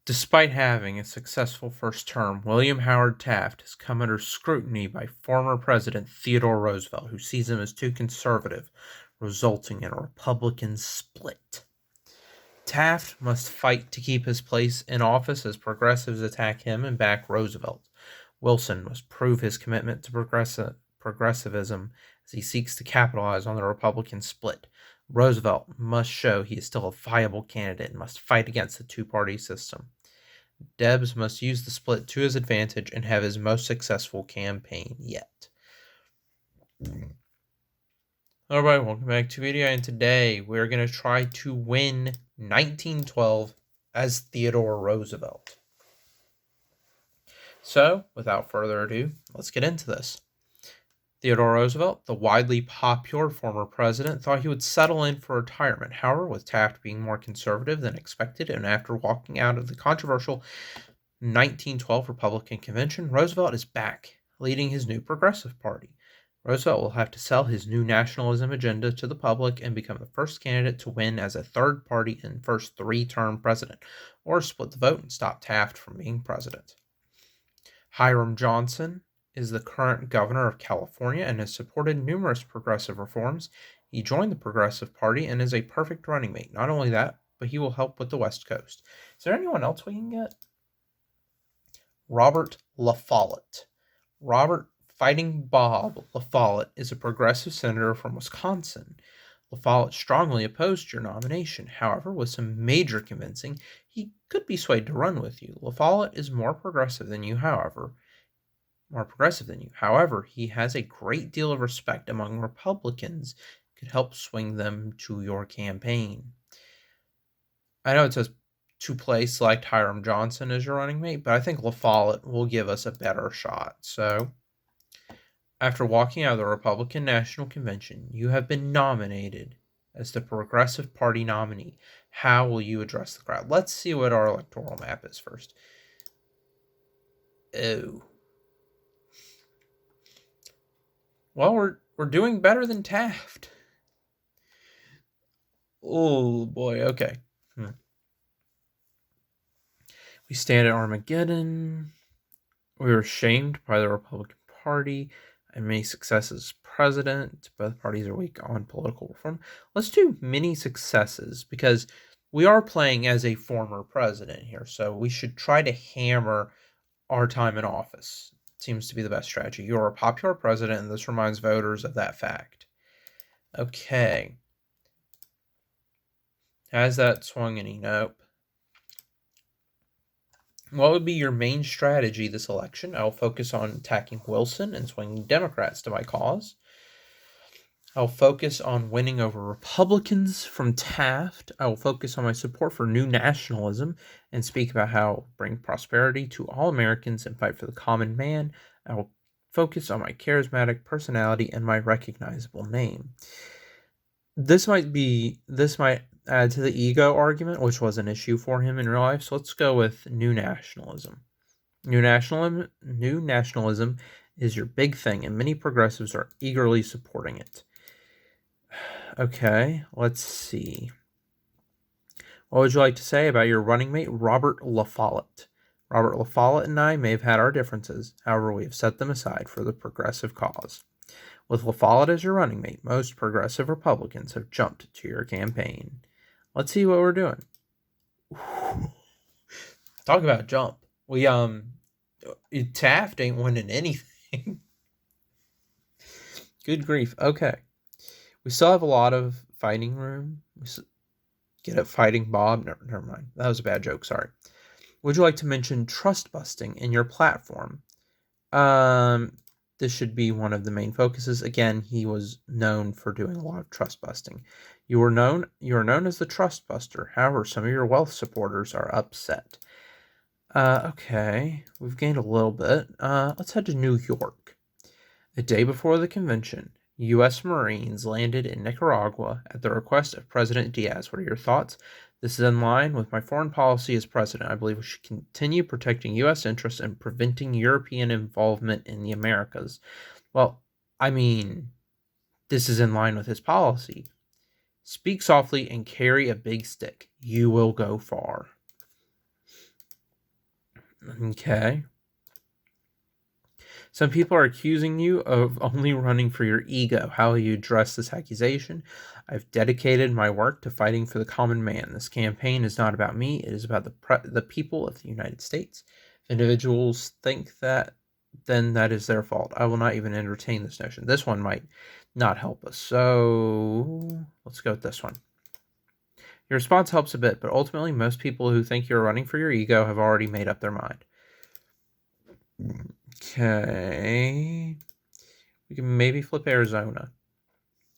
Despite having a successful first term, William Howard Taft has come under scrutiny by former President Theodore Roosevelt, who sees him as too conservative, resulting in a Republican split. Taft must fight to keep his place in office as progressives attack him and back Roosevelt. Wilson must prove his commitment to progressivism as he seeks to capitalize on the Republican split. Roosevelt must show he is still a viable candidate and must fight against the two-party system. Debs must use the split to his advantage and have his most successful campaign yet. Alright, welcome back to the video, and today we're going to try to win 1912 as Theodore Roosevelt. So, without further ado, let's get into this. Theodore Roosevelt, the widely popular former president, thought he would settle in for retirement. However, with Taft being more conservative than expected, and after walking out of the controversial 1912 Republican Convention, Roosevelt is back, leading his new Progressive Party. Roosevelt will have to sell his new nationalism agenda to the public and become the first candidate to win as a third party and first three-term president, or split the vote and stop Taft from being president. Hiram Johnson is the current governor of California and has supported numerous progressive reforms. He joined the Progressive Party and is a perfect running mate. Not only that, but he will help with the West Coast. Is there anyone else we can get? Robert La Follette. Robert Fighting Bob La Follette is a progressive senator from Wisconsin. La Follette strongly opposed your nomination. However, with some major convincing, he could be swayed to run with you. La Follette is more progressive than you, however. He has a great deal of respect among Republicans, could help swing them to your campaign. I know it says to play, select Hiram Johnson as your running mate, but I think La Follette will give us a better shot. So, after walking out of the Republican National Convention, you have been nominated as the Progressive Party nominee. How will you address the crowd? Let's see what our electoral map is first. Oh. Well, we're doing better than Taft. Oh, boy, okay. We stand at Armageddon. We were shamed by the Republican Party and many successes as president. Both parties are weak on political reform. Let's do many successes because we are playing as a former president here, so we should try to hammer our time in office. Seems to be the best strategy. You're a popular president, and this reminds voters of that fact. Okay. Has that swung any? Nope. What would be your main strategy this election? I'll focus on attacking Wilson and swinging Democrats to my cause. I'll focus on winning over Republicans from Taft. I will focus on my support for new nationalism and speak about how I'll bring prosperity to all Americans and fight for the common man. I will focus on my charismatic personality and my recognizable name. This might add to the ego argument, which was an issue for him in real life. So let's go with new nationalism. New nationalism is your big thing, and many progressives are eagerly supporting it. Okay, let's see. What would you like to say about your running mate, Robert La Follette? Robert La Follette and I may have had our differences. However, we have set them aside for the progressive cause. With La Follette as your running mate, most progressive Republicans have jumped to your campaign. Let's see what we're doing. Talk about jump. Taft ain't winning anything. Good grief. Okay. We still have a lot of fighting room. Get it, Fighting Bob? Never mind. That was a bad joke. Sorry. Would you like to mention trust busting in your platform? This should be one of the main focuses. Again, he was known for doing a lot of trust busting. You are known as the trust buster. However, some of your wealth supporters are upset. Okay. We've gained a little bit. Let's head to New York. The day before the convention, U.S. Marines landed in Nicaragua at the request of President Diaz. What are your thoughts? This is in line with my foreign policy as president. I believe we should continue protecting U.S. interests and preventing European involvement in the Americas. Well, I mean, this is in line with his policy. Speak softly and carry a big stick. You will go far. Okay. Some people are accusing you of only running for your ego. How will you address this accusation? I've dedicated my work to fighting for the common man. This campaign is not about me. It is about the people of the United States. If individuals think that, then that is their fault. I will not even entertain this notion. This one might not help us. So let's go with this one. Your response helps a bit, but ultimately most people who think you're running for your ego have already made up their mind. Okay. We can maybe flip Arizona.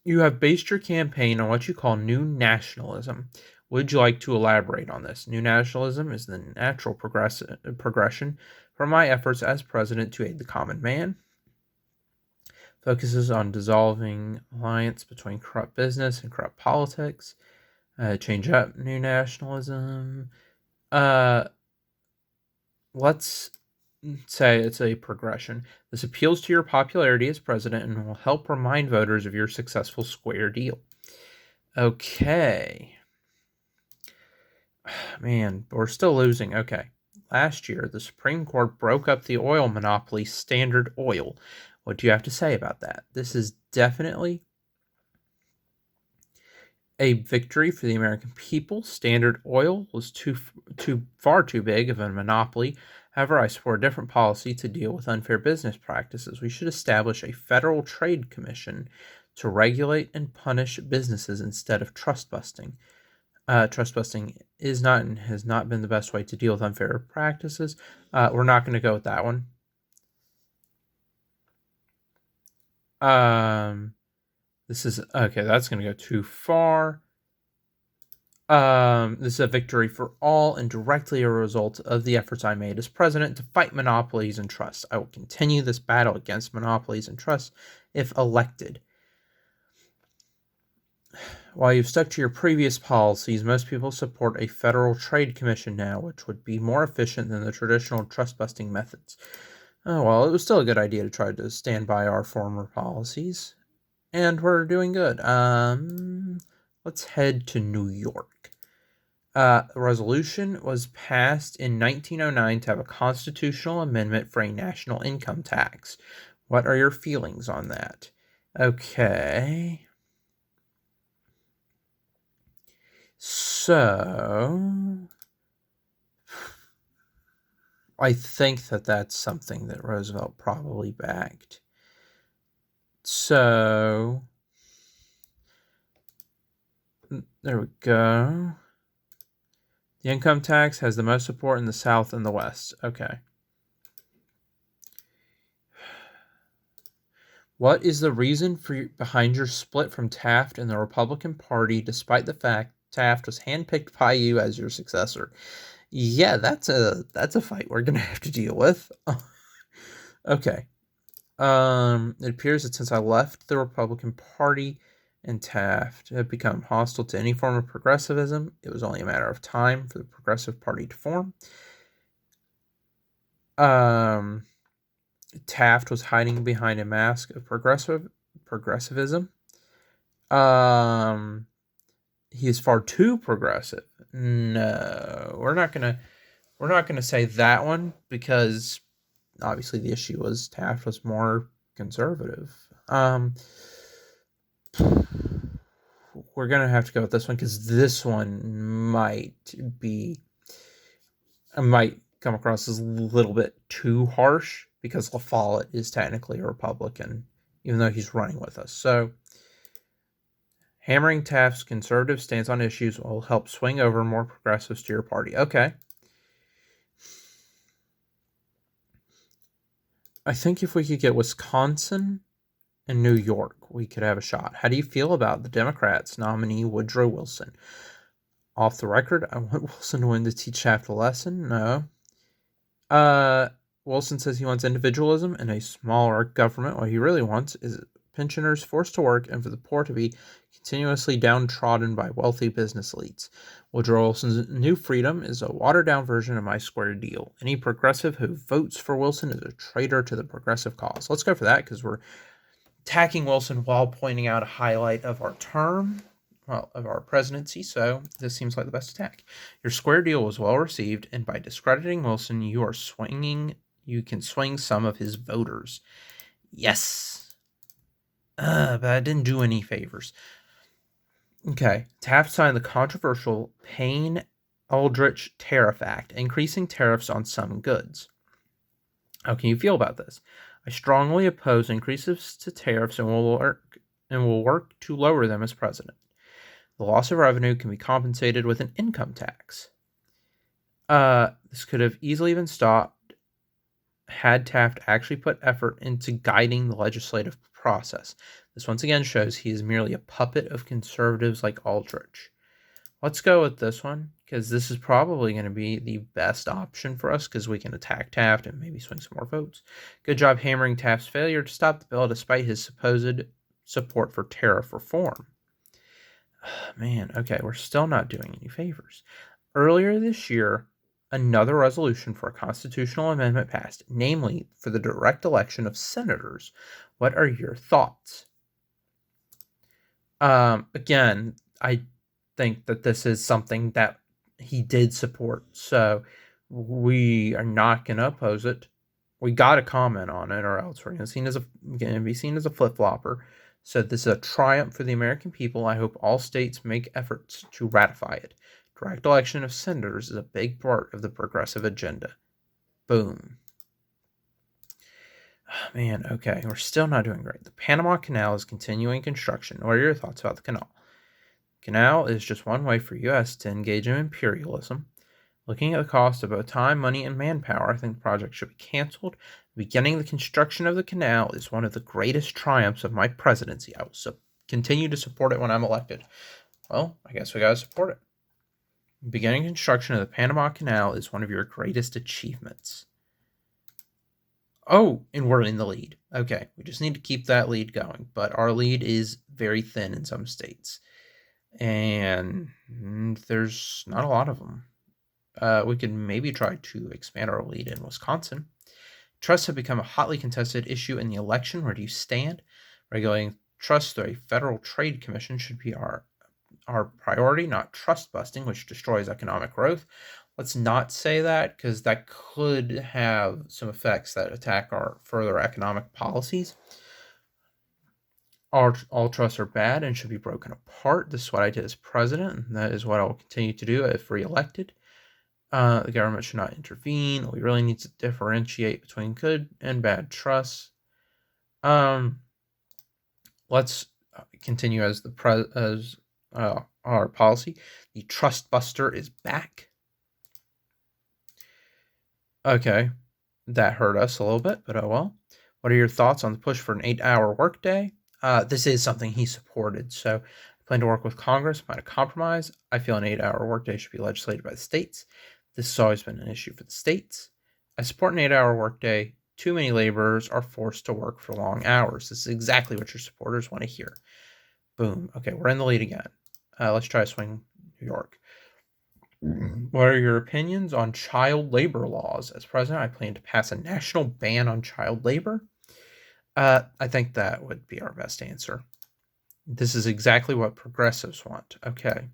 You have based your campaign on what you call new nationalism. Would you like to elaborate on this? New nationalism is the natural progression from my efforts as president to aid the common man. Focuses on dissolving alliance between corrupt business and corrupt politics. Change up new nationalism. Let's say it's a progression. This appeals to your popularity as president and will help remind voters of your successful square deal. Okay. Man, we're still losing. Okay. Last year, the Supreme Court broke up the oil monopoly, Standard Oil. What do you have to say about that? This is definitely a victory for the American people. Standard Oil was far too big of a monopoly. However, I support a different policy to deal with unfair business practices. We should establish a federal trade commission to regulate and punish businesses instead of trust busting. Trust busting has not been the best way to deal with unfair practices. We're not going to go with that one. This is okay. That's going to go too far. This is a victory for all and directly a result of the efforts I made as president to fight monopolies and trusts. I will continue this battle against monopolies and trusts if elected. While you've stuck to your previous policies, most people support a federal trade commission now, which would be more efficient than the traditional trust-busting methods. Oh, well, it was still a good idea to try to stand by our former policies. And we're doing good. Let's head to New York. A resolution was passed in 1909 to have a constitutional amendment for a national income tax. What are your feelings on that? Okay. So, I think that that's something that Roosevelt probably backed. So, there we go. The income tax has the most support in the South and the West. Okay. What is the reason behind your split from Taft and the Republican Party, despite the fact Taft was handpicked by you as your successor? Yeah, that's a fight we're gonna have to deal with. Okay. It appears that since I left the Republican Party and Taft have become hostile to any form of progressivism, it was only a matter of time for the Progressive Party to form. Taft was hiding behind a mask of progressivism. He is far too progressive. No, we're not gonna say that one because obviously the issue was Taft was more conservative. We're gonna have to go with this one because this one might come across as a little bit too harsh because La Follette is technically a Republican, even though he's running with us. So, hammering Taft's conservative stance on issues will help swing over more progressives to your party. Okay. I think if we could get Wisconsin and New York, we could have a shot. How do you feel about the Democrats' nominee, Woodrow Wilson? Off the record, I want Wilson to win to teach Taft a lesson. No. Wilson says he wants individualism and a smaller government. What he really wants is pensioners forced to work and for the poor to be continuously downtrodden by wealthy business elites. Woodrow Wilson's new freedom is a watered-down version of my square deal. Any progressive who votes for Wilson is a traitor to the progressive cause. Let's go for that because we're attacking Wilson while pointing out a highlight of our term. of our presidency, so this seems like the best attack. Your square deal was well received, and by discrediting Wilson, you can swing some of his voters. Yes. But I didn't do any favors. Okay. Taft signed the controversial Payne-Aldrich Tariff Act, increasing tariffs on some goods. How can you feel about this? I strongly oppose increases to tariffs and will work to lower them as president. The loss of revenue can be compensated with an income tax. This could have easily been stopped had Taft actually put effort into guiding the legislative process. This once again shows he is merely a puppet of conservatives like Aldrich. Let's go with this one, because this is probably going to be the best option for us, because we can attack Taft and maybe swing some more votes. Good job hammering Taft's failure to stop the bill despite his supposed support for tariff reform. Man, okay, we're still not doing any favors. Earlier this year, another resolution for a constitutional amendment passed, namely for the direct election of senators. What are your thoughts? Again, I think that this is something that he did support, so we are not going to oppose it. We got to comment on it, or else we're going to be seen as a flip-flopper. So this is a triumph for the American people. I hope all states make efforts to ratify it. Direct election of senators is a big part of the progressive agenda. Boom. Oh, man, okay, we're still not doing great. The Panama Canal is continuing construction. What are your thoughts about the canal? Canal is just one way for U.S. to engage in imperialism. Looking at the cost of both time, money, and manpower, I think the project should be canceled. Beginning the construction of the canal is one of the greatest triumphs of my presidency. I will continue to support it when I'm elected. Well, I guess we gotta support it. Beginning construction of the Panama Canal is one of your greatest achievements. Oh, and we're in the lead. Okay, we just need to keep that lead going. But our lead is very thin in some states. And there's not a lot of them. We could maybe try to expand our lead in Wisconsin. Trusts have become a hotly contested issue in the election. Where do you stand? Regulating trusts through a federal trade commission should be our priority, not trust busting, which destroys economic growth. Let's not say that, because that could have some effects that attack our further economic policies. All trusts are bad and should be broken apart. This is what I did as president, and that is what I will continue to do if reelected. The government should not intervene. We really need to differentiate between good and bad trusts. Let's continue as our policy. The trust buster is back. Okay, that hurt us a little bit, but oh well. What are your thoughts on the push for an 8-hour workday? This is something he supported, so I plan to work with Congress, find a compromise. I feel an 8-hour workday should be legislated by the states. This has always been an issue for the states. I support an 8-hour workday. Too many laborers are forced to work for long hours. This is exactly what your supporters want to hear. Boom. Okay, we're in the lead again. Let's try to swing New York. What are your opinions on child labor laws? As president, I plan to pass a national ban on child labor. I think that would be our best answer. This is exactly what progressives want. Okay.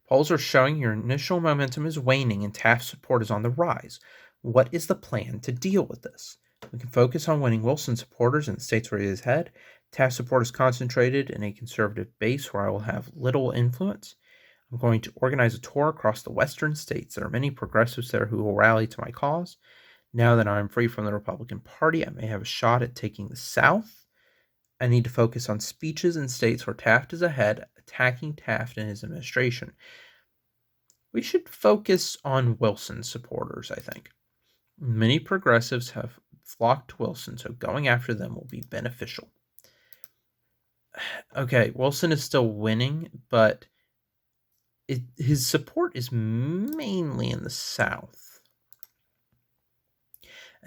Polls are showing your initial momentum is waning and Taft's support is on the rise. What is the plan to deal with this? We can focus on winning Wilson supporters in the states where he is head. Taft support is concentrated in a conservative base where I will have little influence. I'm going to organize a tour across the western states. There are many progressives there who will rally to my cause. Now that I'm free from the Republican Party, I may have a shot at taking the South. I need to focus on speeches in states where Taft is ahead, attacking Taft and his administration. We should focus on Wilson supporters, I think. Many progressives have flocked to Wilson, so going after them will be beneficial. Okay, Wilson is still winning, but his support is mainly in the South.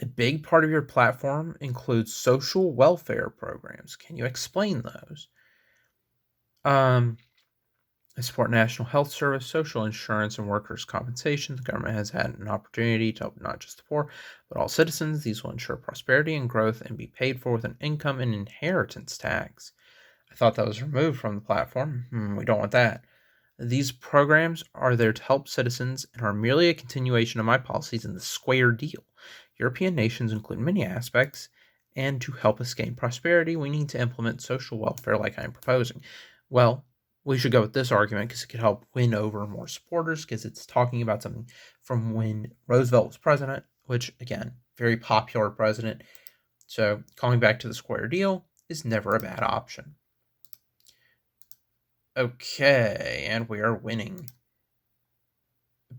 A big part of your platform includes social welfare programs. Can you explain those? I support national health service, social insurance, and workers' compensation. The government has had an opportunity to help not just the poor, but all citizens. These will ensure prosperity and growth and be paid for with an income and inheritance tax. I thought that was removed from the platform. We don't want that. These programs are there to help citizens and are merely a continuation of my policies in the Square Deal. European nations include many aspects, and to help us gain prosperity, we need to implement social welfare like I am proposing. Well, we should go with this argument because it could help win over more supporters because it's talking about something from when Roosevelt was president, which, again, very popular president. So calling back to the Square Deal is never a bad option. Okay, and we are winning.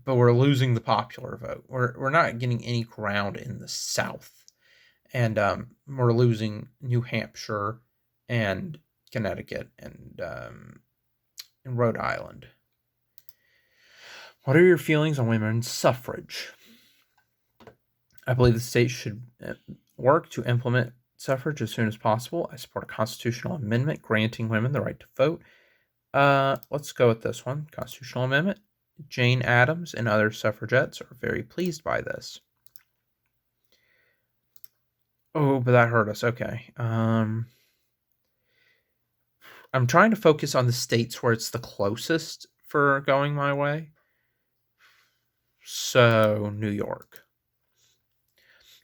But we're losing the popular vote. We're not getting any ground in the South. And we're losing New Hampshire and Connecticut and Rhode Island. What are your feelings on women's suffrage? I believe the state should work to implement suffrage as soon as possible. I support a constitutional amendment granting women the right to vote. Let's go with this one. Constitutional amendment. Jane Addams and other suffragettes are very pleased by this. Oh, but that hurt us. Okay. I'm trying to focus on the states where it's the closest for going my way. So, New York.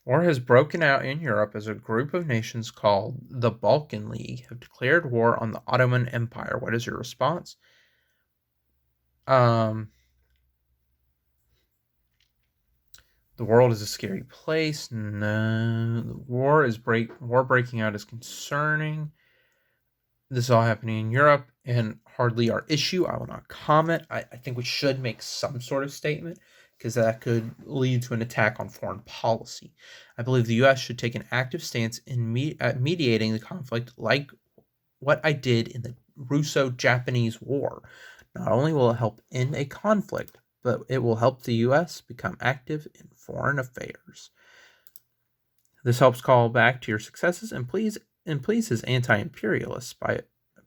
War has broken out in Europe as a group of nations called the Balkan League have declared war on the Ottoman Empire. What is your response? The world is a scary place. No, the war breaking out is concerning. This is all happening in Europe and hardly our issue. I will not comment. I think we should make some sort of statement because that could lead to an attack on foreign policy. I believe the U.S. should take an active stance in mediating the conflict like what I did in the Russo-Japanese War. Not only will it help end a conflict, but it will help the U.S. become active in foreign affairs. This helps call back to your successes and pleases anti-imperialists by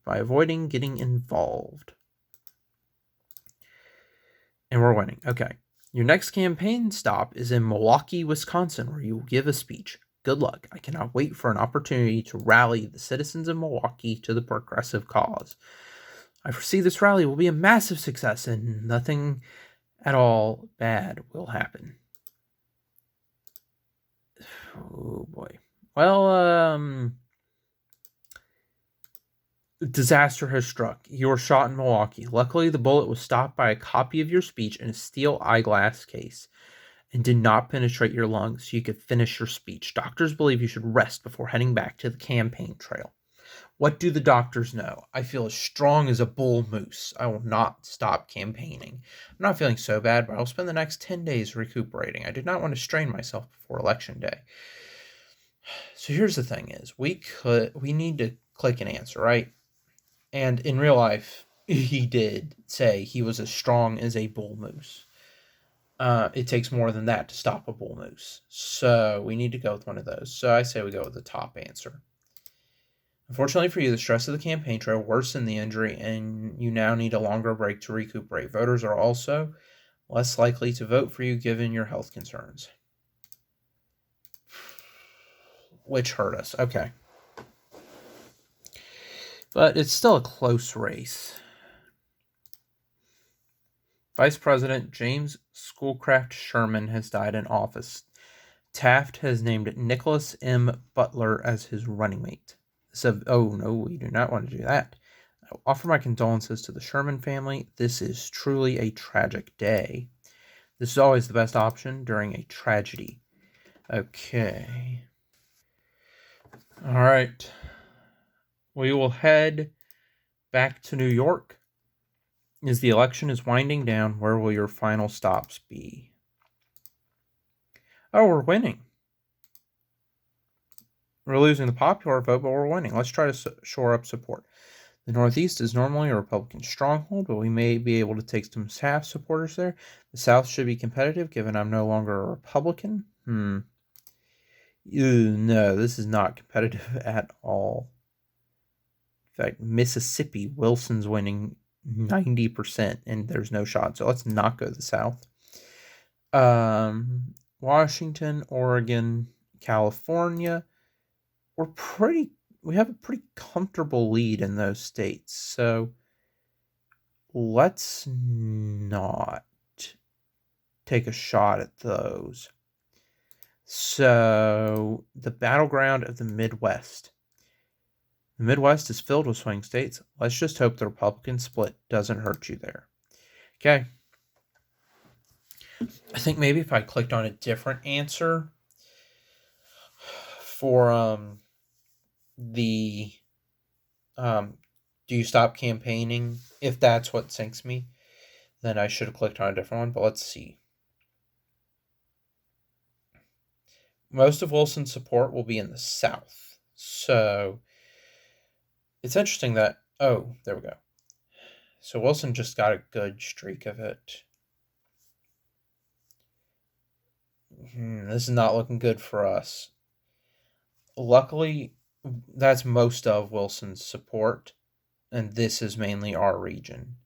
avoiding getting involved. And we're winning. Okay. Your next campaign stop is in Milwaukee, Wisconsin, where you will give a speech. Good luck. I cannot wait for an opportunity to rally the citizens of Milwaukee to the progressive cause. I foresee this rally will be a massive success and nothing at all bad will happen. Oh boy. Well, disaster has struck. You were shot in Milwaukee. Luckily, the bullet was stopped by a copy of your speech in a steel eyeglass case and did not penetrate your lungs so you could finish your speech. Doctors believe you should rest before heading back to the campaign trail. What do the doctors know? I feel as strong as a bull moose. I will not stop campaigning. I'm not feeling so bad, but I'll spend the next 10 days recuperating. I did not want to strain myself before election day. So here's the thing is, we need to click an answer, right? And in real life, he did say he was as strong as a bull moose. It takes more than that to stop a bull moose. So we need to go with one of those. So I say we go with the top answer. Unfortunately for you, the stress of the campaign trail worsened the injury, and you now need a longer break to recuperate. Voters are also less likely to vote for you given your health concerns. Which hurt us. Okay. But it's still a close race. Vice President James Schoolcraft Sherman has died in office. Taft has named Nicholas M. Butler as his running mate. Oh, no, we do not want to do that. I will offer my condolences to the Sherman family. This is truly a tragic day. This is always the best option during a tragedy. Okay. All right. We will head back to New York. As the election is winding down, where will your final stops be? Oh, we're winning. We're losing the popular vote, but we're winning. Let's try to shore up support. The Northeast is normally a Republican stronghold, but we may be able to take some Taft supporters there. The South should be competitive, given I'm no longer a Republican. No, this is not competitive at all. In fact, Mississippi, Wilson's winning 90%, and there's no shot. So let's not go to the South. Washington, Oregon, California. We have a pretty comfortable lead in those states. So let's not take a shot at those. So the battleground of the Midwest. The Midwest is filled with swing states. Let's just hope the Republican split doesn't hurt you there. Okay. I think maybe if I clicked on a different answer for the do you stop campaigning, if that's what sinks me, then I should have clicked on a different one. But let's see. Most of Wilson's support will be in the South. So it's interesting that, oh, there we go. So Wilson just got a good streak of it. This is not looking good for us. Luckily, that's most of Wilson's support, and this is mainly our region.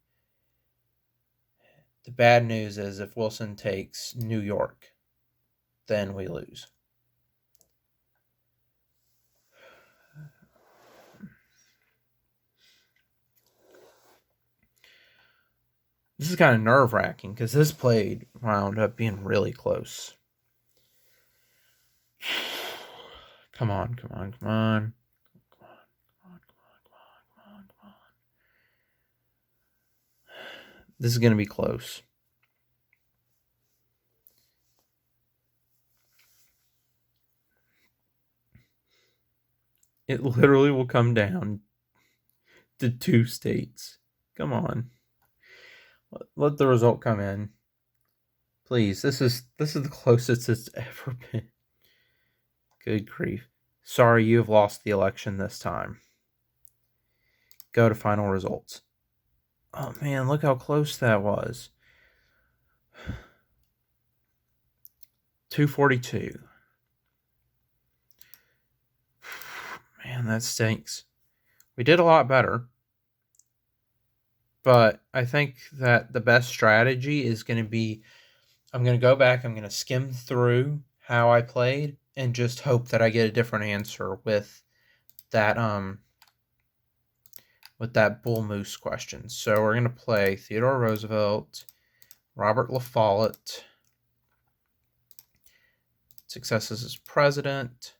The bad news is if Wilson takes New York, then we lose. This is kind of nerve-wracking because this play wound up being really close. Come on, come on, come on. Come on, come on, come on, come on, come on, come on. This is going to be close. It literally will come down to 2 states. Come on. Let the result come in. Please, this is the closest it's ever been. Good grief. Sorry, you have lost the election this time. Go to final results. Oh man, look how close that was. 242. Man, that stinks. We did a lot better. But I think that the best strategy is going to be, I'm going to go back, I'm going to skim through how I played and just hope that I get a different answer with that bull moose question. So we're going to play Theodore Roosevelt, Robert La Follette, successes as president,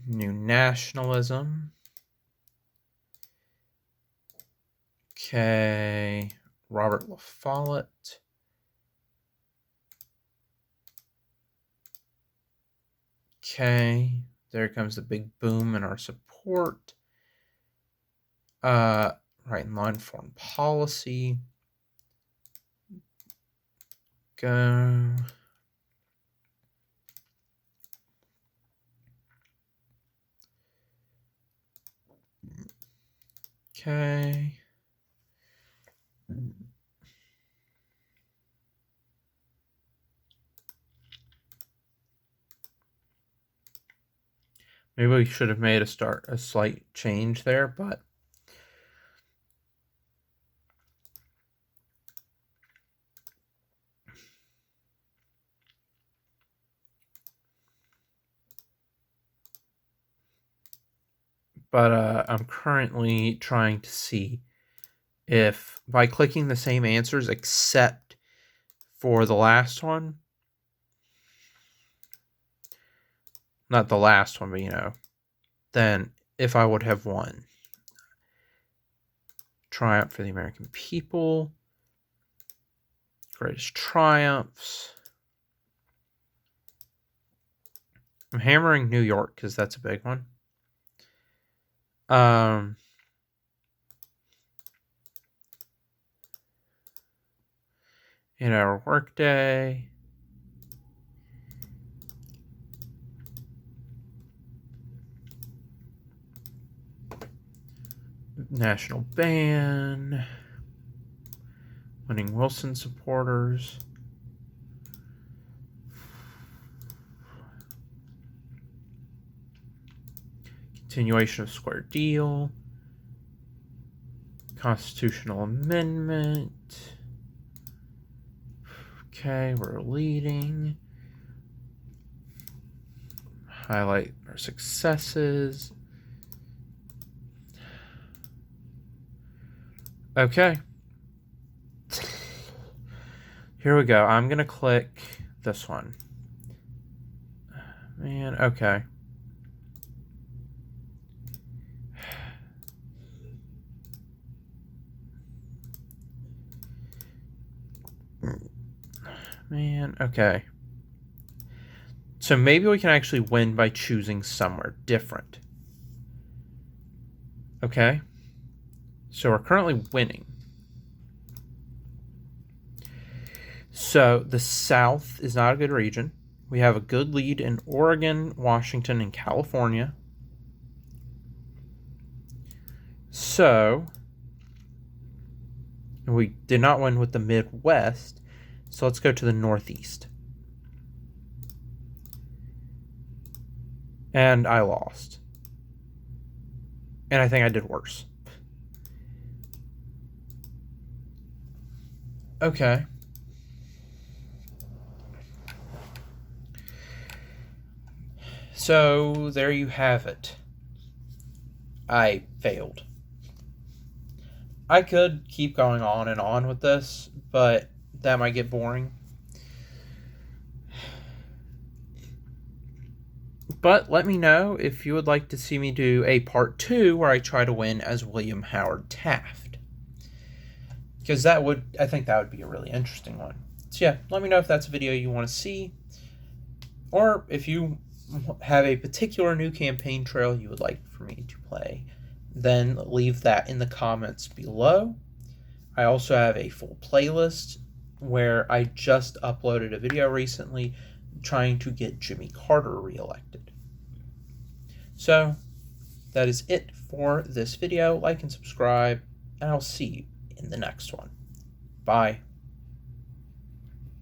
New Nationalism. Okay, Robert La Follette. Okay, there comes the big boom in our support. Right in line foreign policy. Go. Okay. Maybe we should have made a slight change there, but I'm currently trying to see if by clicking the same answers except for the last one, not the last one, but then if I would have won. Triumph for the American people. Greatest triumphs. I'm hammering New York because that's a big one. In our workday. National ban. Winning Wilson supporters. Continuation of Square Deal. Constitutional amendment. Okay, we're leading. Highlight our successes. Okay. Here we go. I'm going to click this one. Man, okay. Man, okay. So maybe we can actually win by choosing somewhere different. Okay. So we're currently winning. So the South is not a good region. We have a good lead in Oregon, Washington, and California. So we did not win with the Midwest. So let's go to the Northeast. And I lost. And I think I did worse. Okay. So there you have it. I failed. I could keep going on and on with this, but that might get boring. But let me know if you would like to see me do a part 2 where I try to win as William Howard Taft. Because I think that would be a really interesting one. So yeah, let me know if that's a video you want to see. Or if you have a particular new campaign trail you would like for me to play, then leave that in the comments below. I also have a full playlist where I just uploaded a video recently trying to get Jimmy Carter reelected. So that is it for this video. Like and subscribe, and I'll see you in the next one. Bye.